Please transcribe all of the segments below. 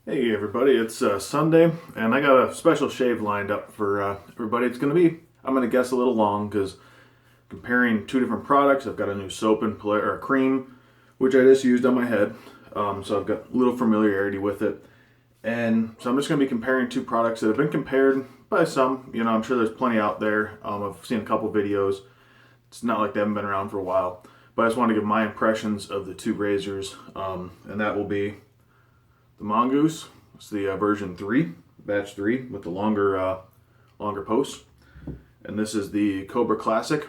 Hey everybody, it's Sunday, and I got a special shave lined up for everybody. It's going to be, I'm going to guess, a little long because comparing two different products. I've got a new soap and or cream, which I just used on my head, so I've got a little familiarity with it. And so I'm just going to be comparing two products that have been compared by some. I'm sure there's plenty out there. I've seen a couple videos. It's not like they haven't been around for a while, but I just want to give my impressions of the two razors, and that will be the Mongoose. It's the version 3, batch 3, with the longer posts. And this is the Cobra Classic.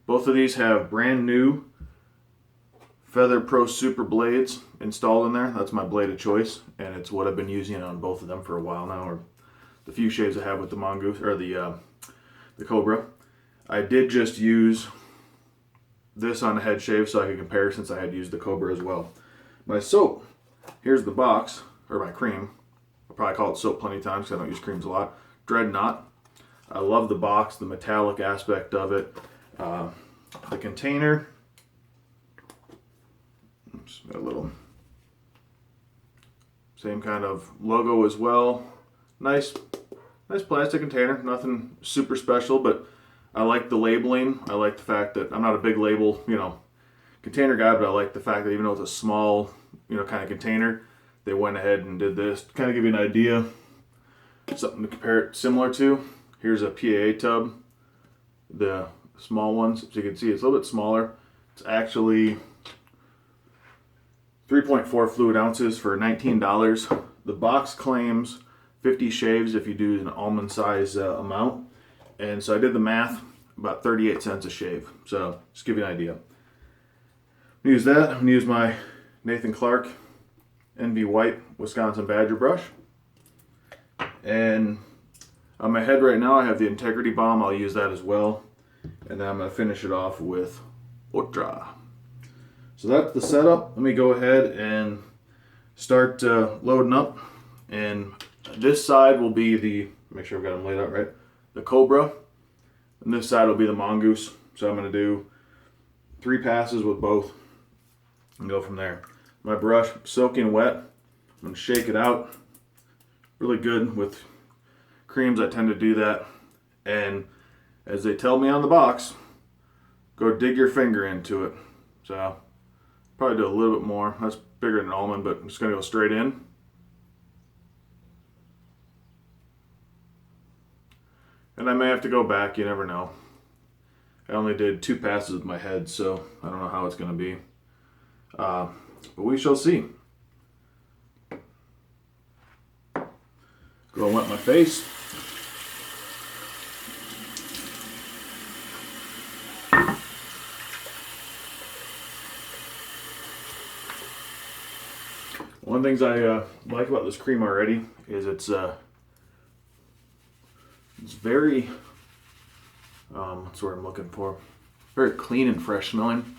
Both of these have brand new Feather Pro Super blades installed in there. That's my blade of choice, and it's what I've been using on both of them for a while now, or the few shaves I have with the Mongoose, or the Cobra. I did just use this on a head shave so I could compare, since I had used the Cobra as well. My soap, here's the box, or my cream. I'll probably call it soap plenty of times because I don't use creams a lot. Dreadnought. I love the box, the metallic aspect of it. The container. Oops, got a little same kind of logo as well. Nice plastic container. Nothing super special, but I like the labeling. I like the fact that I'm not a big label, container guy, but I like the fact that even though it's a small, kind of container, they went ahead and did this to kind of give you an idea, something to compare it similar to. Here's a PAA tub, the small ones, so you can see it's a little bit smaller. It's actually 3.4 fluid ounces for $19. The box claims 50 shaves if you do an almond size amount, and so I did the math, about 38 cents a shave. So just give you an idea. Use that. I'm gonna use my Nathan Clark NV White Wisconsin Badger brush. And on my head right now I have the Integrity Balm. I'll use that as well. And then I'm going to finish it off with Otra. So that's the setup. Let me go ahead and start loading up. And this side will be the, make sure I've got them laid out right, the Cobra. And this side will be the Mongoose. So I'm going to do 3 passes with both and go from there. My brush soaking wet. I'm going to shake it out. Really good with creams. I tend to do that. And as they tell me on the box, go dig your finger into it. So probably do a little bit more. That's bigger than almond, but I'm just going to go straight in. And I may have to go back. You never know. I only did 2 passes with my head, so I don't know how it's going to be. But we shall see. Go and wet my face. One of the things I like about this cream already is it's very, what's the word I'm looking for? Very clean and fresh smelling.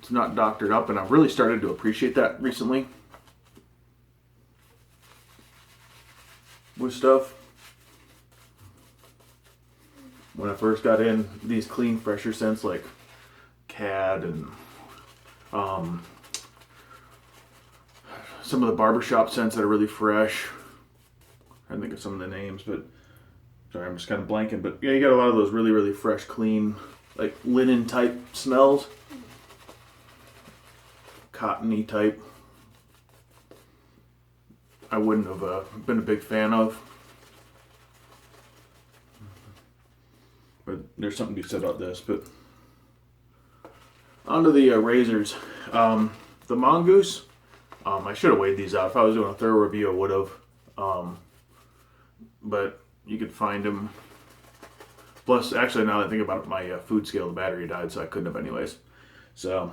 It's not doctored up, and I've really started to appreciate that recently with stuff. When I first got in these clean, fresher scents like Cad and some of the barbershop scents that are really fresh. I think of some of the names, but sorry, I'm just kind of blanking. But yeah, you got a lot of those really, really fresh, clean, like linen type smells. Cottony type. I wouldn't have been a big fan of. But there's something to be said about this. But onto the razors. The Mongoose. I should have weighed these out. If I was doing a thorough review, I would have. But you could find them. Plus, actually, now that I think about it, my food scale, the battery died, so I couldn't have anyways. So,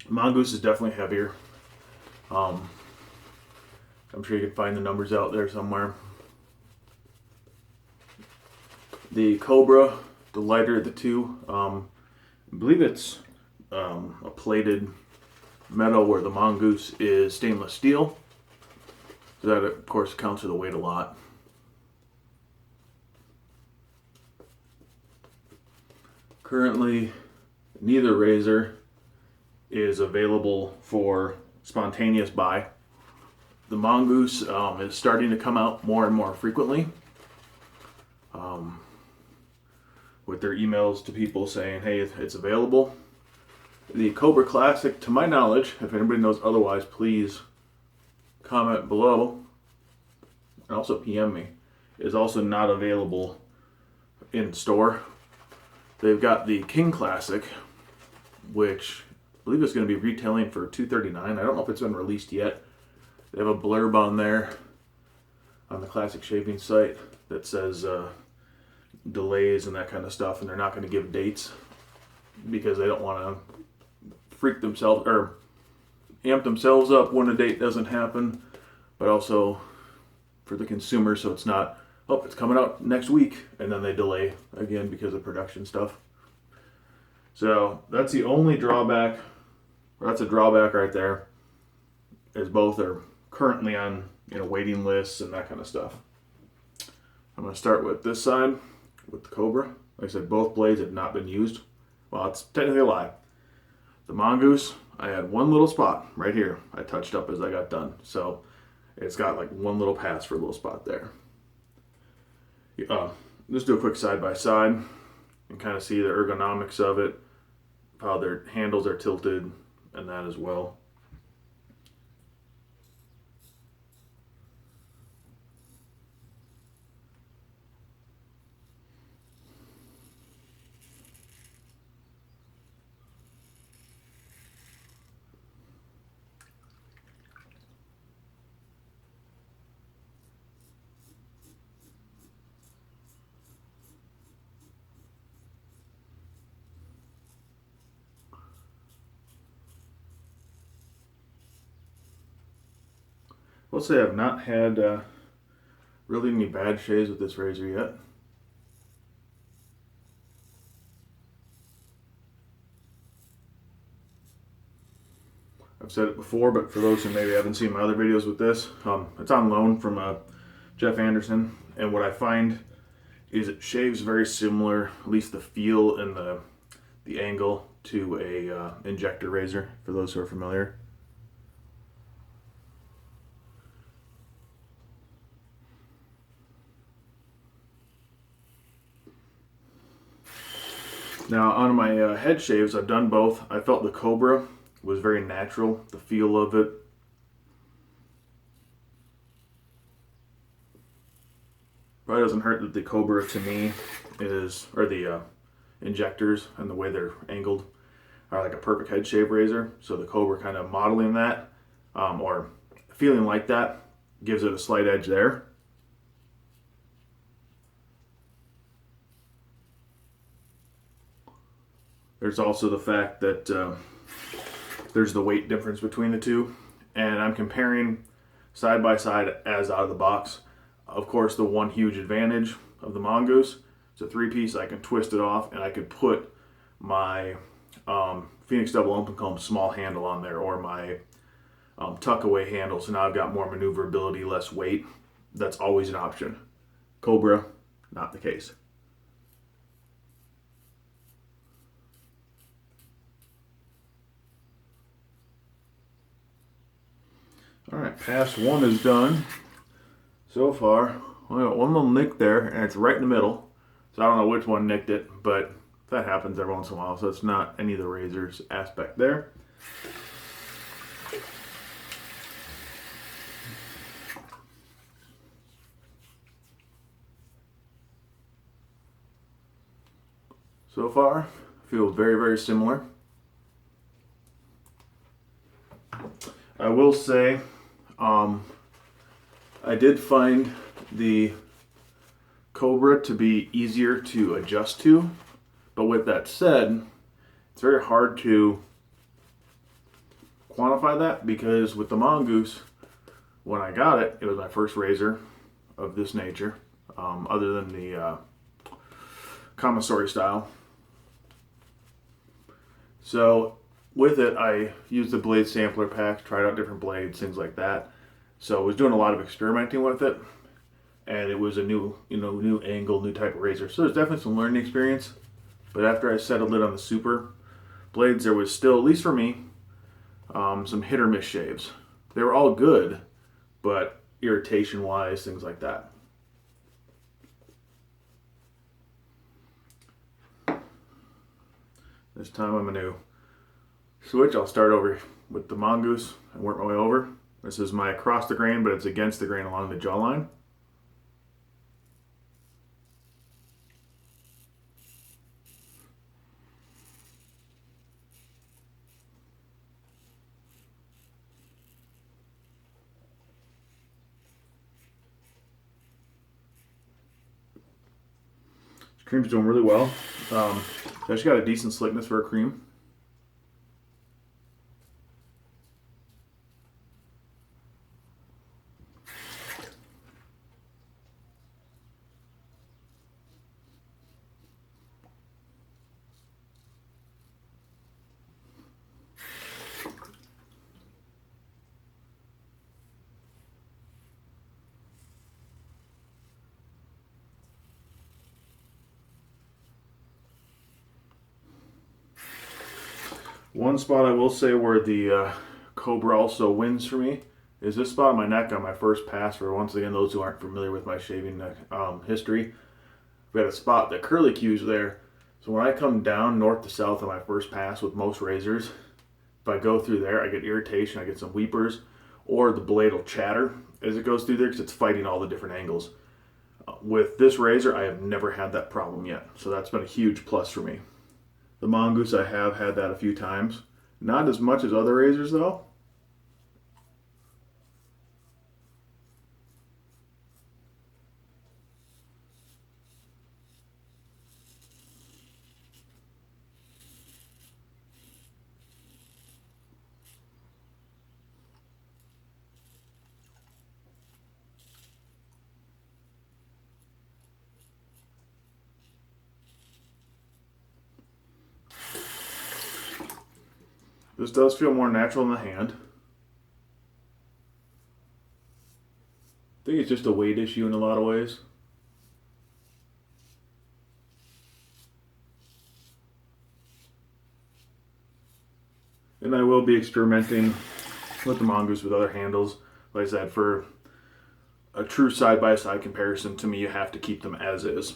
Mongoose is definitely heavier. I'm sure you can find the numbers out there somewhere. The Cobra, the lighter of the two, I believe it's a plated metal, where the Mongoose is stainless steel. So that, of course, accounts for the weight a lot. Currently, neither razor is available for spontaneous buy. the Mongoose is starting to come out more and more frequently with their emails to people saying, hey, it's available. The Cobra Classic, to my knowledge, if anybody knows otherwise, please comment below and also PM me, is also not available in store. They've got the King Classic, which I believe is going to be retailing for $239. I don't know if it's been released yet. They have a blurb on there on the Classic Shaving site that says delays and that kind of stuff, and they're not going to give dates because they don't want to freak themselves or amp themselves up when a date doesn't happen, but also for the consumer, so it's not, oh, it's coming out next week, and then they delay again because of production stuff. So that's the only drawback, or that's a drawback right there, is both are currently on waiting lists and that kind of stuff. I'm going to start with this side with the Cobra. Like I said, both blades have not been used. Well, it's technically a lie. The Mongoose, I had one little spot right here I touched up as I got done. So it's got like one little pass for a little spot there. Just do a quick side by side and kind of see the ergonomics of it, how their handles are tilted and that as well. I'll say I've not had really any bad shaves with this razor yet. I've said it before, but for those who maybe haven't seen my other videos with this, it's on loan from Jeff Anderson, and what I find is it shaves very similar, at least the feel and the angle, to a injector razor, for those who are familiar. Now on my head shaves, I've done both. I felt the Cobra was very natural, the feel of it. Probably doesn't hurt that the Cobra to me is, or the injectors and the way they're angled are like a perfect head shave razor. So the Cobra kind of modeling that, or feeling like that, gives it a slight edge there. There's also the fact that there's the weight difference between the two, and I'm comparing side by side as out of the box. Of course, the one huge advantage of the Mongoose, it's a 3-piece. I can twist it off, and I could put my Phoenix Double Open Comb small handle on there, or my tuck away handle. So now I've got more maneuverability, less weight. That's always an option. Cobra, not the case. All right, pass one is done. So far, I got one little nick there, and it's right in the middle. So I don't know which one nicked it, but that happens every once in a while, so it's not any of the razors aspect there. So far, feel very, very similar. I will say, I did find the Cobra to be easier to adjust to, but with that said, it's very hard to quantify that, because with the Mongoose, when I got it, it was my first razor of this nature, other than the commissary style. So with it, I used the blade sampler pack, tried out different blades, things like that. So I was doing a lot of experimenting with it, and it was a new angle, new type of razor. So there's definitely some learning experience. But after I settled it on the super blades, there was still, at least for me, some hit or miss shaves. They were all good, but irritation wise, things like that. This time I'm going to switch. I'll start over with the Mongoose and work my way over. This is my across the grain, but it's against the grain along the jawline. This cream's doing really well. It's actually got a decent slickness for a cream. One spot I will say where the Cobra also wins for me is this spot on my neck on my first pass. For once again, those who aren't familiar with my shaving history, we had a spot that curly cues there. So when I come down north to south on my first pass with most razors, if I go through there, I get irritation, I get some weepers, or the blade will chatter as it goes through there because it's fighting all the different angles. With this razor, I have never had that problem yet, so that's been a huge plus for me. The Mongoose, I have had that a few times. Not as much as other razors though. This does feel more natural in the hand. I think it's just a weight issue in a lot of ways. And I will be experimenting with the Mongoose with other handles. Like I said, for a true side-by-side comparison, to me, you have to keep them as is.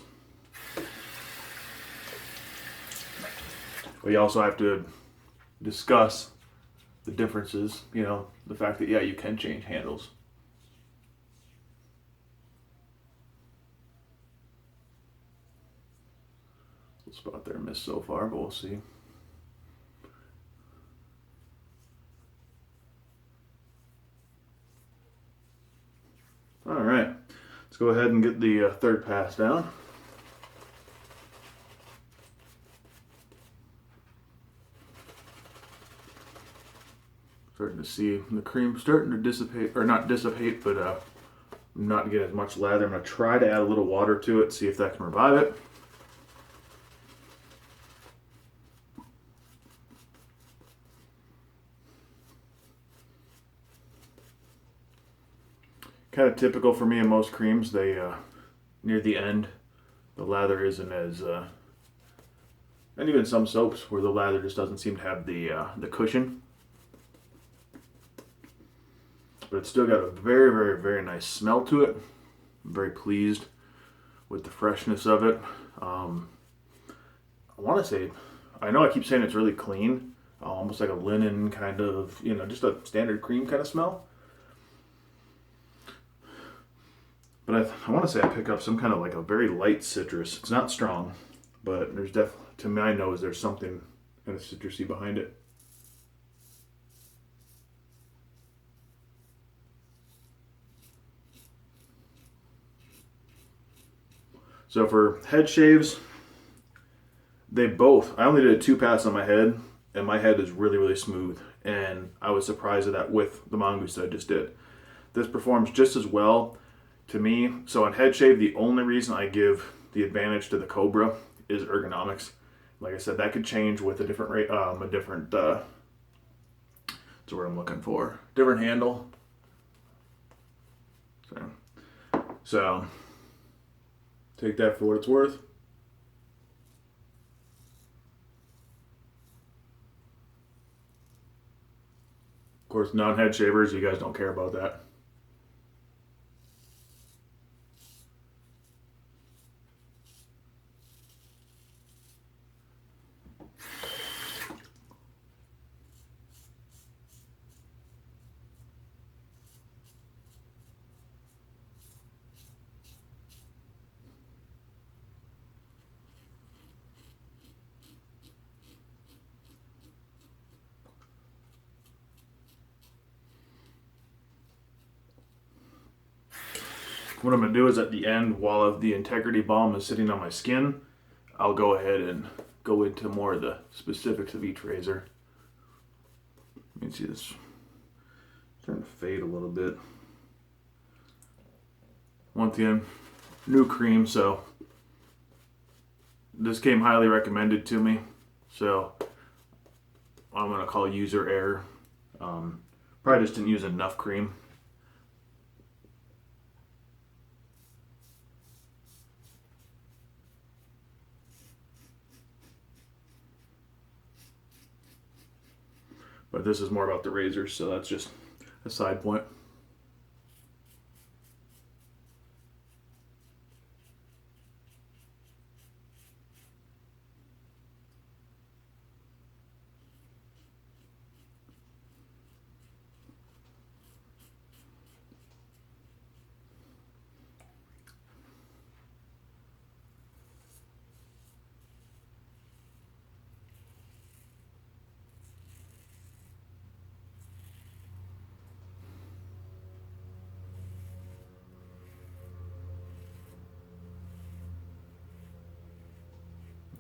But you also have to discuss the differences, you know, the fact that, yeah, you can change handles. Little spot there missed so far, but we'll see. All right, let's go ahead and get the third pass down. Starting to see the cream starting to dissipate, or not dissipate, but not get as much lather. I'm going to try to add a little water to it, see if that can revive it. Kind of typical for me in most creams, they near the end, the lather isn't as, and even some soaps where the lather just doesn't seem to have the cushion. But it's still got a very, very, very nice smell to it. I'm very pleased with the freshness of it. I want to say, I know I keep saying it's really clean, almost like a linen kind of, you know, just a standard cream kind of smell. But I want to say I pick up some kind of like a very light citrus. It's not strong, but there's definitely, to my nose, there's something kind of citrusy behind it. So for head shaves, I only did a 2 pass on my head, and my head is really, really smooth. And I was surprised at that with the Mongoose that I just did. This performs just as well to me. So on head shave, the only reason I give the advantage to the Cobra is ergonomics. Like I said, that could change with a different what's the word I'm looking for? Different handle. So take that for what it's worth. Of course, non-head shavers, you guys don't care about that. what I'm going to do is at the end, while the integrity balm is sitting on my skin, I'll go ahead and go into more of the specifics of each razor. You can see this starting to fade a little bit. Once again, new cream, so this came highly recommended to me, so I'm going to call user error. Probably just didn't use enough cream. But this is more about the razors, so that's just a side point.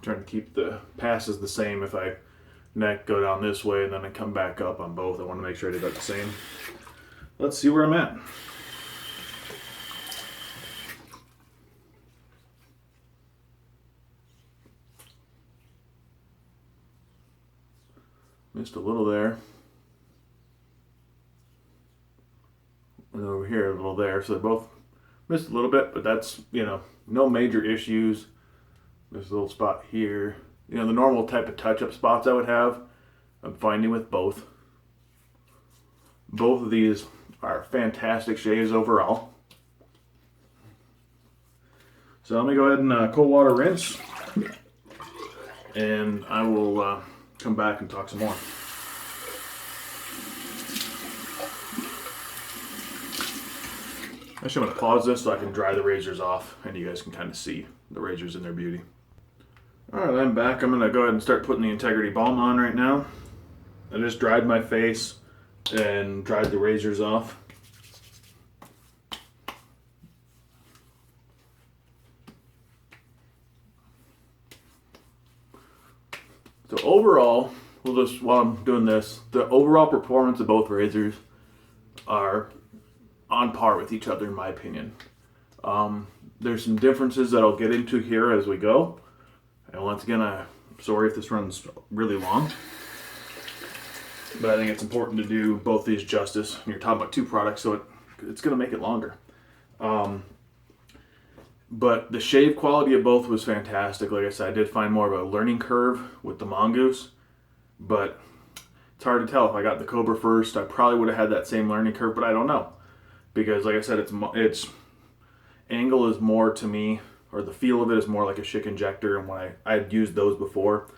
Trying to keep the passes the same. If I go down this way and then I come back up on both, I want to make sure I do that the same. Let's see where I'm at. Missed a little there. And over here a little there. So they both missed a little bit, but that's, no major issues. There's a little spot here. The normal type of touch-up spots I would have, I'm finding with both. Both of these are fantastic shaves overall. So let me go ahead and cold water rinse, and I will come back and talk some more. Actually, I'm going to pause this so I can dry the razors off and you guys can kind of see the razors in their beauty. Alright, I'm back. I'm going to go ahead and start putting the integrity balm on right now. I just dried my face and dried the razors off. So overall, while I'm doing this, the overall performance of both razors are on par with each other in my opinion. There's some differences that I'll get into here as we go. And once again, I'm sorry if this runs really long, but I think it's important to do both these justice. You're talking about two products, so it's going to make it longer. But the shave quality of both was fantastic. Like I said, I did find more of a learning curve with the Mongoose, but it's hard to tell. If I got the Cobra first, I probably would have had that same learning curve, but I don't know. Because like I said, its angle is more to me, or the feel of it is more like a Schick injector, and when I had used those before.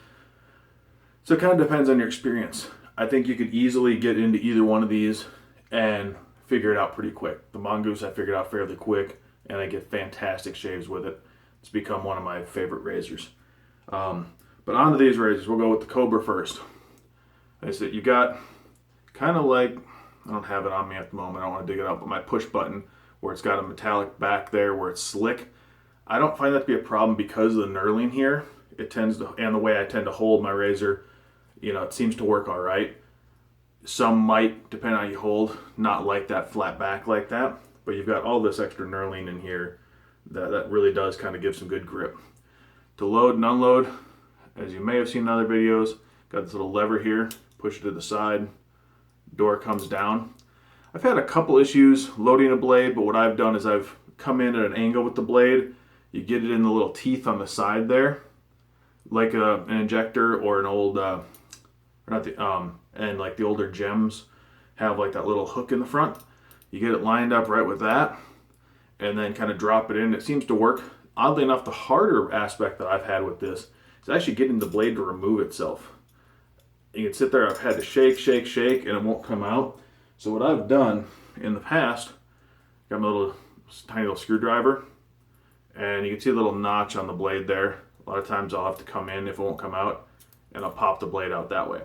So it kind of depends on your experience. I think you could easily get into either one of these and figure it out pretty quick. The Mongoose I figured out fairly quick, and I get fantastic shaves with it. It's become one of my favorite razors. But onto these razors, we'll go with the Cobra first. Like I said, you got kind of like, I don't have it on me at the moment, I don't want to dig it out, but my push button where it's got a metallic back there where it's slick. I don't find that to be a problem because of the knurling here. It tends to, and the way I tend to hold my razor, it seems to work all right. Some might, depending on how you hold, not like that flat back like that, but you've got all this extra knurling in here that really does kind of give some good grip. To load and unload, as you may have seen in other videos, got this little lever here, push it to the side, door comes down. I've had a couple issues loading a blade, but what I've done is I've come in at an angle with the blade. You get it in the little teeth on the side there, like an injector or an old, and like the older gems have like that little hook in the front. You get it lined up right with that, and then kind of drop it in. It seems to work. Oddly enough, the harder aspect that I've had with this is actually getting the blade to remove itself. You can sit there, I've had to shake, and it won't come out. So what I've done in the past, got my tiny little screwdriver, and you can see a little notch on the blade there. A lot of times I'll have to come in if it won't come out, and I'll pop the blade out that way.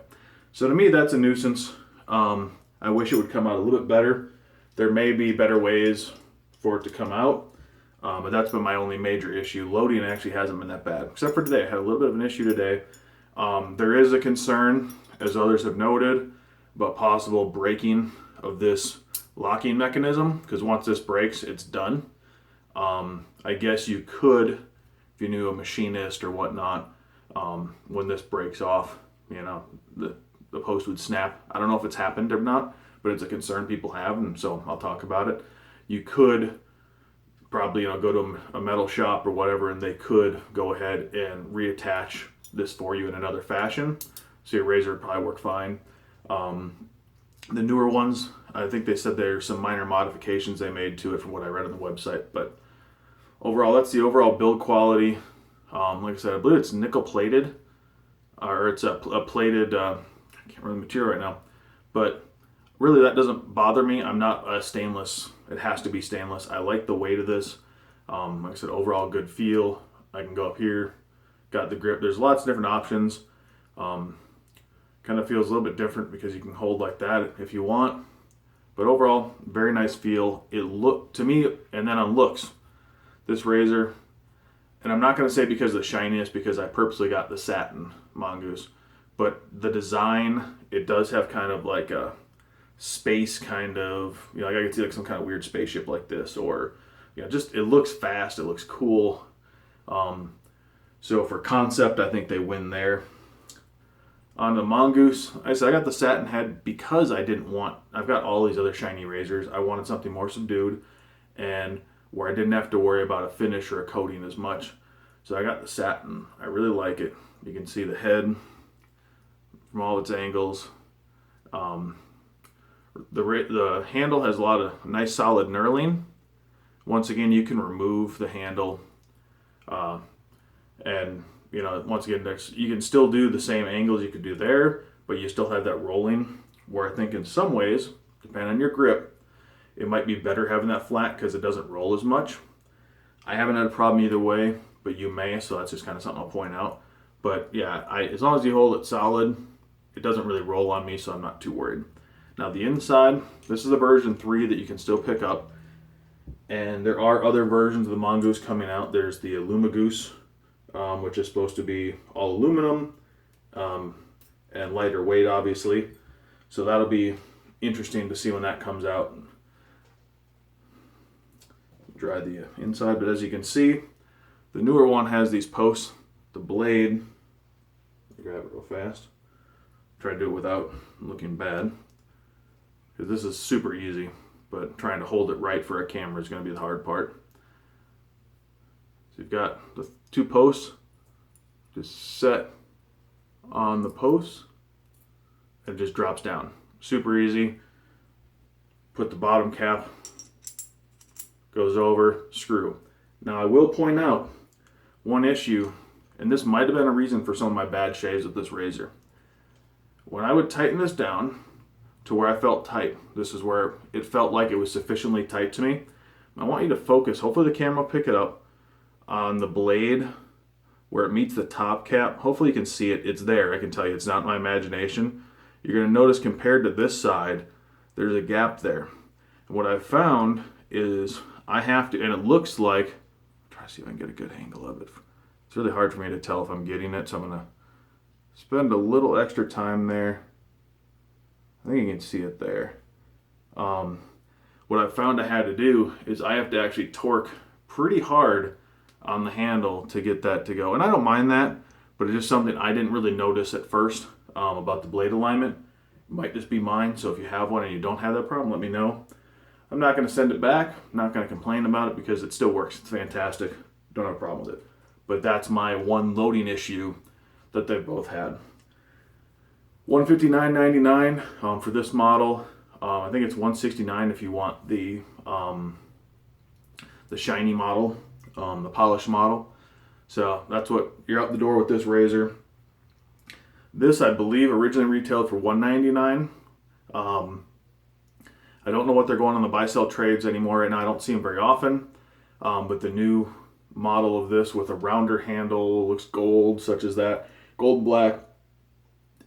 So to me, that's a nuisance. I wish it would come out a little bit better. There may be better ways for it to come out, But that's been my only major issue. Loading actually hasn't been that bad, except for today. I had a little bit of an issue today. There is a concern, as others have noted, about possible breaking of this locking mechanism, because once this breaks, it's done. I guess you could, if you knew a machinist or whatnot, when this breaks off, the post would snap. I don't know if it's happened or not, but it's a concern people have, and so I'll talk about it. You could probably go to a metal shop or whatever, and they could go ahead and reattach this for you in another fashion, so your razor would probably work fine. The newer ones, I think they said there's some minor modifications they made to it from what I read on the website, but overall, that's the overall build quality. Like I said, I believe it's nickel plated, or it's a plated, I can't remember the material right now, but really that doesn't bother me. I'm not a stainless, it has to be stainless. I like the weight of this. Like I said, overall good feel. I can go up here, got the grip. There's lots of different options. Kind of feels a little bit different because you can hold like that if you want. But overall, very nice feel. It looked to me, and then on looks, this razor, and I'm not going to say because of the shininess, because I purposely got the satin Mongoose, but the design, it does have kind of like a space kind of, like I could see like some kind of weird spaceship like this, or just it looks fast, it looks cool. So for concept, I think they win there. On the Mongoose, I got the satin head because I've got all these other shiny razors. I wanted something more subdued and where I didn't have to worry about a finish or a coating as much. So I got the satin. I really like it. You can see the head from all its angles. The handle has a lot of nice solid knurling. Once again, you can remove the handle, and once again, you can still do the same angles you could do there, but you still have that rolling, where I think in some ways, depending on your grip, it might be better having that flat because it doesn't roll as much. I haven't had a problem either way, but you may, so that's just kind of something I'll point out. But yeah, as long as you hold it solid, it doesn't really roll on me, so I'm not too worried. Now the inside, this is the version 3 that you can still pick up, and there are other versions of the Mongoose coming out. There's the Mongoose, which is supposed to be all aluminum and lighter weight, obviously. So that'll be interesting to see when that comes out. Dry the inside, but as you can see, the newer one has these posts. The blade, grab it real fast. Try to do it without looking bad, because this is super easy, but trying to hold it right for a camera is going to be the hard part. So you've got the 2 posts just set on the posts, and it just drops down. Super easy. Put the bottom cap, goes over, screw. Now I will point out one issue, and this might have been a reason for some of my bad shaves with this razor. When I would tighten this down to where I felt tight, this is where it felt like it was sufficiently tight to me. I want you to focus, hopefully the camera will pick it up, on the blade where it meets the top cap. Hopefully you can see it. It's there. I can tell you it's not my imagination. You're going to notice compared to this side, there's a gap there. And what I've found is I have to, and it looks like, try to see if I can get a good angle of it. It's really hard for me to tell if I'm getting it, so I'm going to spend a little extra time there. I think you can see it there. What I found I had to do is I have to actually torque pretty hard on the handle to get that to go. And I don't mind that, but it's just something I didn't really notice at first about the blade alignment. It might just be mine, so if you have one and you don't have that problem, let me know. I'm not going to send it back. I'm not going to complain about it because it still works. It's fantastic. Don't have a problem with it. But that's my one loading issue that they've both had. $159.99 for this model. I think it's $169 if you want the shiny model, the polished model. So that's what you're out the door with this razor. This, I believe, originally retailed for $199. I don't know what they're going on the buy-sell trades anymore right now. I don't see them very often. But the new model of this with a rounder handle, looks gold, such as that, gold and black,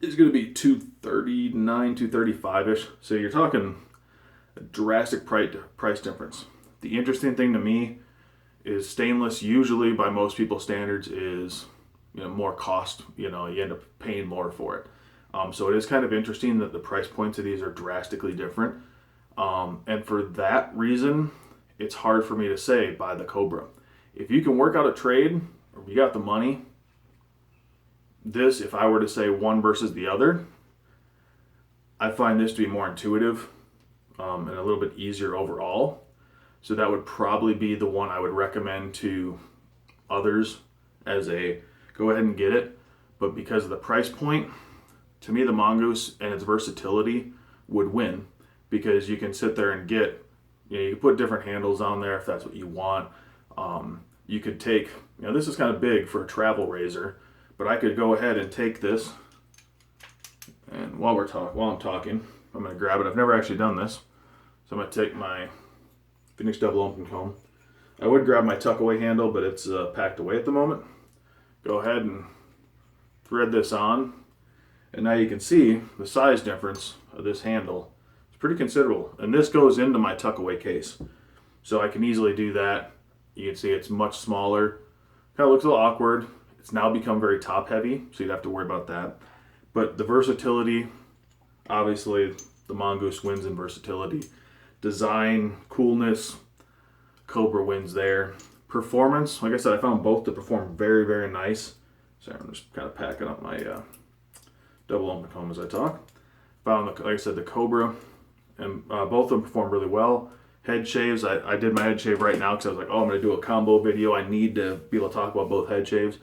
is going to be $239, $235-ish. So you're talking a drastic price difference. The interesting thing to me is stainless. Usually, by most people's standards, is more cost. You end up paying more for it. So it is kind of interesting that the price points of these are drastically different. And for that reason, it's hard for me to say buy the Cobra. If you can work out a trade, or you got the money, this, if I were to say one versus the other, I find this to be more intuitive and a little bit easier overall. So that would probably be the one I would recommend to others as a go ahead and get it. But because of the price point, to me the Mongoose and its versatility would win, because you can sit there and get, you can put different handles on there if that's what you want. You could take, this is kind of big for a travel razor, but I could go ahead and take this, and while I'm talking, I'm going to grab it. I've never actually done this, so I'm going to take my Phoenix double open comb. I would grab my tuck away handle, but it's packed away at the moment. Go ahead and thread this on, and now you can see the size difference of this handle. It's pretty considerable, and this goes into my tuck away case, so I can easily do that. You can see it's much smaller. Kind of looks a little awkward. It's now become very top heavy, so you'd have to worry about that. But the versatility, obviously the Mongoose wins in versatility. Design, coolness, Cobra wins there. Performance, like I said, I found both to perform very, very nice. Sorry, I'm just kind of packing up my double open comb as I talk. Found, like I said, the Cobra, and both of them perform really well. Head shaves, I did my head shave right now because I was like, I'm going to do a combo video. I need to be able to talk about both head shaves.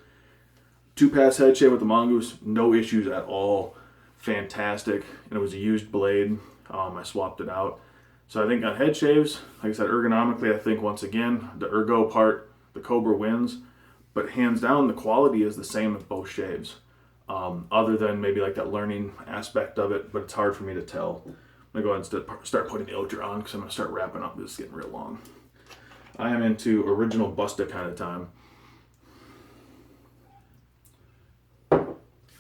2-pass head shave with the Mongoose, no issues at all. Fantastic. And it was a used blade. I swapped it out. So I think on head shaves, like I said, ergonomically, I think once again, the ergo part, the Cobra wins. But hands down, the quality is the same with both shaves. Other than maybe like that learning aspect of it, but it's hard for me to tell. I'm going to go ahead and start putting the Ocher on because I'm going to start wrapping up. This is getting real long. I am into original Busta kind of time.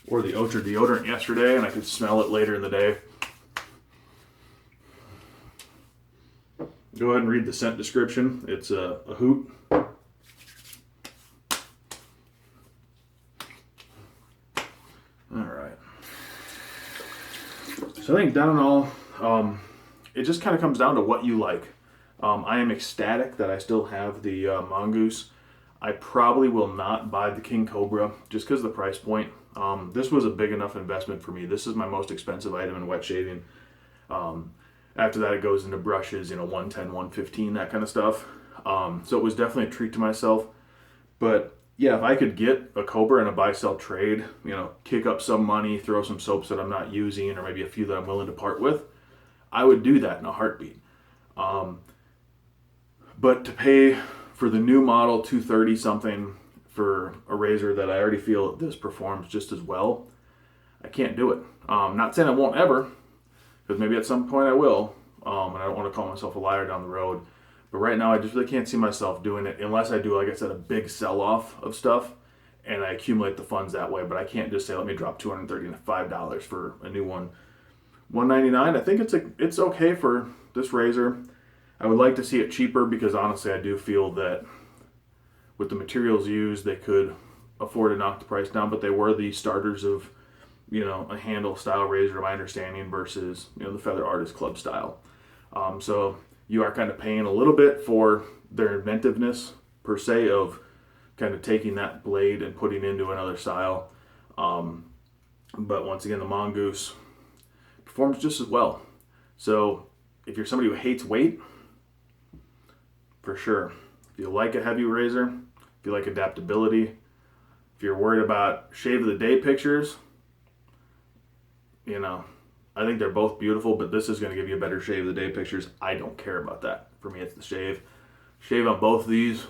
Or the Ocher deodorant yesterday, and I could smell it later in the day. Go ahead and read the scent description. It's a hoot. Alright. So I think down and all, it just kind of comes down to what you like. I am ecstatic that I still have the Mongoose. I probably will not buy the King Cobra just because of the price point. This was a big enough investment for me. This is my most expensive item in wet shaving. After that, it goes into brushes, 110, 115, that kind of stuff. So it was definitely a treat to myself. But yeah, if I could get a Cobra and a buy-sell trade, kick up some money, throw some soaps that I'm not using, or maybe a few that I'm willing to part with, I would do that in a heartbeat. But to pay for the new model 230 something for a razor that I already feel this performs just as well, I can't do it. Not saying I won't ever, because maybe at some point I will, and I don't want to call myself a liar down the road. But right now I just really can't see myself doing it unless I do, like I said, a big sell-off of stuff and I accumulate the funds that way. But I can't just say, let me drop $235 for a new one. $199, I think it's okay for this razor. I would like to see it cheaper because honestly I do feel that with the materials used they could afford to knock the price down, but they were the starters of a handle style razor, my understanding, versus the Feather Artist Club style. So you are kind of paying a little bit for their inventiveness per se of kind of taking that blade and putting into another style. But once again, the Mongoose performs just as well. So if you're somebody who hates weight, for sure. If you like a heavy razor, if you like adaptability, if you're worried about shave of the day pictures, I think they're both beautiful, but this is going to give you a better shave of the day pictures. I don't care about that. For me, it's the shave. Shave on both of these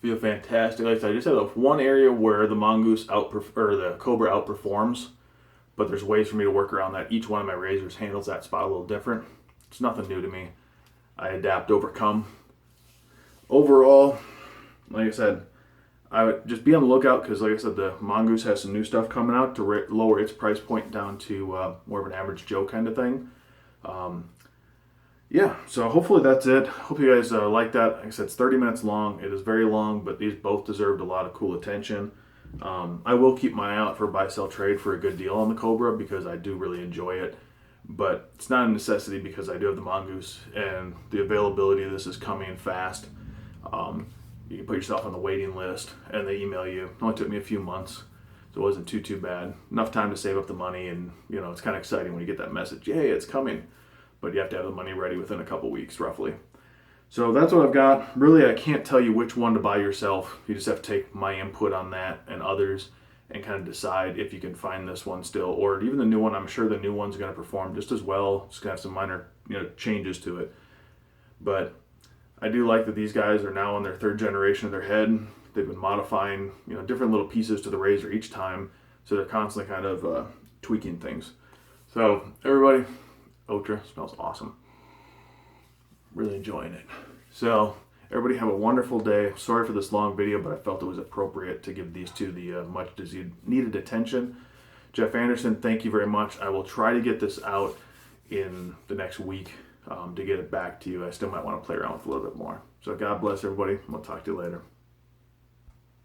feel fantastic. Like I said, I just have one area where the the Cobra outperforms, but there's ways for me to work around that. Each one of my razors handles that spot a little different. It's nothing new to me. I adapt, overcome. Overall, like I said, I would just be on the lookout because, like I said, the Mongoose has some new stuff coming out to lower its price point down to more of an average Joe kind of thing. yeah, so hopefully that's it. Hope you guys like that. Like I said, it's 30 minutes long. It is very long, but these both deserved a lot of cool attention. I will keep my eye out for buy sell trade for a good deal on the Cobra because I do really enjoy it. But it's not a necessity because I do have the Mongoose and the availability of this is coming fast. You can put yourself on the waiting list and they email you. It only took me a few months, so it wasn't too bad. Enough time to save up the money, and it's kind of exciting when you get that message. Yay, it's coming! But you have to have the money ready within a couple weeks, roughly. So that's what I've got. Really, I can't tell you which one to buy yourself. You just have to take my input on that and others and kind of decide if you can find this one still, or even the new one. I'm sure the new one's going to perform just as well. Just going to have some minor changes to it. But I do like that these guys are now on their third generation of their head. They've been modifying different little pieces to the razor each time, so they're constantly kind of tweaking things. So everybody, Otra smells awesome. Really enjoying it. So everybody have a wonderful day. Sorry for this long video, but I felt it was appropriate to give these two the much needed attention. Jeff Anderson, thank you very much. I will try to get this out in the next week to get it back to you. I still might want to play around with it a little bit more. So God bless everybody. We'll talk to you later.